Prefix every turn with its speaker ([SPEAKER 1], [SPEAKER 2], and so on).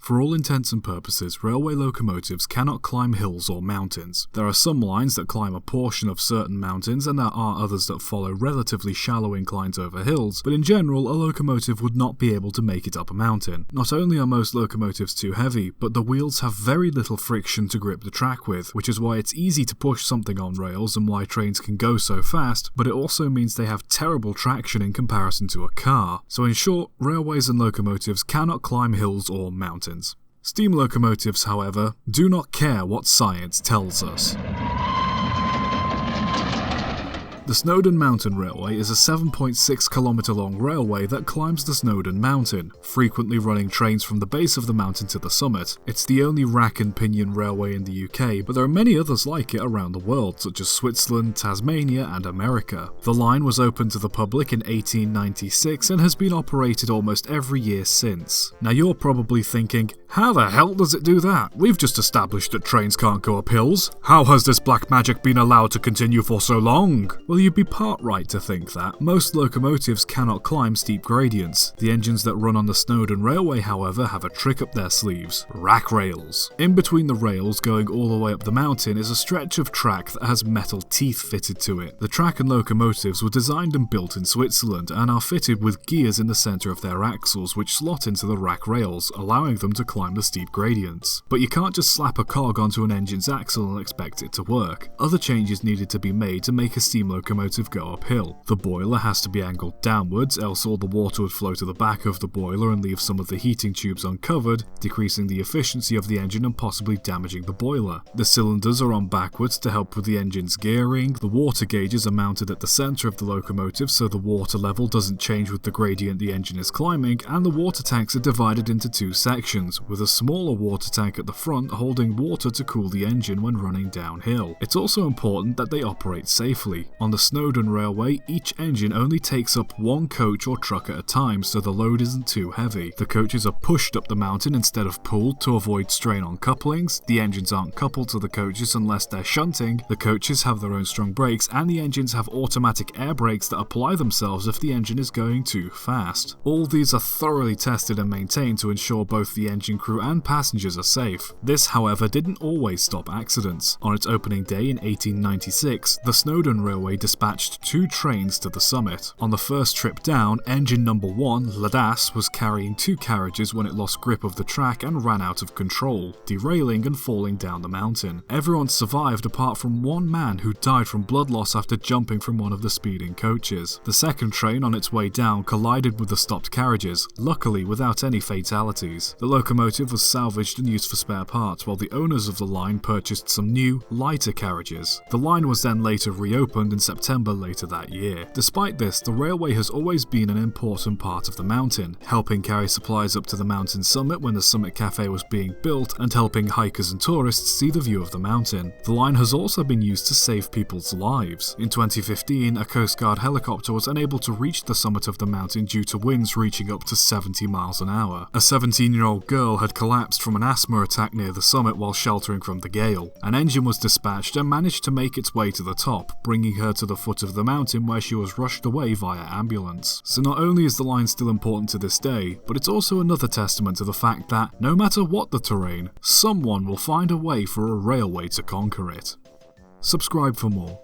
[SPEAKER 1] For all intents and purposes, railway locomotives cannot climb hills or mountains. There are some lines that climb a portion of certain mountains, and there are others that follow relatively shallow inclines over hills, but in general, a locomotive would not be able to make it up a mountain. Not only are most locomotives too heavy, but the wheels have very little friction to grip the track with, which is why it's easy to push something on rails and why trains can go so fast, but it also means they have terrible traction in comparison to a car. So in short, railways and locomotives cannot climb hills or mountains. Steam locomotives, however, do not care what science tells us. The Snowdon Mountain Railway is a 7.6 kilometre long railway that climbs the Snowdon Mountain, frequently running trains from the base of the mountain to the summit. It's the only rack and pinion railway in the UK, but there are many others like it around the world, such as Switzerland, Tasmania and America. The line was opened to the public in 1896 and has been operated almost every year since. Now you're probably thinking, how the hell does it do that? We've just established that trains can't go up hills. How has this black magic been allowed to continue for so long? Well, you'd be part right to think that. Most locomotives cannot climb steep gradients. The engines that run on the Snowdon Railway, however, have a trick up their sleeves: rack rails. In between the rails going all the way up the mountain is a stretch of track that has metal teeth fitted to it. The track and locomotives were designed and built in Switzerland and are fitted with gears in the centre of their axles which slot into the rack rails, allowing them to climb the steep gradients. But you can't just slap a cog onto an engine's axle and expect it to work. Other changes needed to be made to make a steam locomotive go uphill. The boiler has to be angled downwards, else all the water would flow to the back of the boiler and leave some of the heating tubes uncovered, decreasing the efficiency of the engine and possibly damaging the boiler. The cylinders are on backwards to help with the engine's gearing, the water gauges are mounted at the centre of the locomotive so the water level doesn't change with the gradient the engine is climbing, and the water tanks are divided into two sections, with a smaller water tank at the front holding water to cool the engine when running downhill. It's also important that they operate safely. On the Snowdon Railway, each engine only takes up one coach or truck at a time so the load isn't too heavy. The coaches are pushed up the mountain instead of pulled to avoid strain on couplings, the engines aren't coupled to the coaches unless they're shunting, the coaches have their own strong brakes, and the engines have automatic air brakes that apply themselves if the engine is going too fast. All these are thoroughly tested and maintained to ensure both the engine crew and passengers are safe. This, however, didn't always stop accidents. On its opening day in 1896, the Snowdon Railway dispatched 2 trains to the summit. On the first trip down, engine number 1, Ladass, was carrying 2 carriages when it lost grip of the track and ran out of control, derailing and falling down the mountain. Everyone survived apart from one man who died from blood loss after jumping from one of the speeding coaches. The second train on its way down collided with the stopped carriages, luckily without any fatalities. The locomotive was salvaged and used for spare parts, while the owners of the line purchased some new, lighter carriages. The line was then later reopened in September later that year. Despite this, the railway has always been an important part of the mountain, helping carry supplies up to the mountain summit when the Summit Cafe was being built and helping hikers and tourists see the view of the mountain. The line has also been used to save people's lives. In 2015, a Coast Guard helicopter was unable to reach the summit of the mountain due to winds reaching up to 70 miles an hour. A 17-year-old girl had collapsed from an asthma attack near the summit while sheltering from the gale. An engine was dispatched and managed to make its way to the top, bringing her to the foot of the mountain where she was rushed away via ambulance. So not only is the line still important to this day, but it's also another testament to the fact that, no matter what the terrain, someone will find a way for a railway to conquer it. Subscribe for more.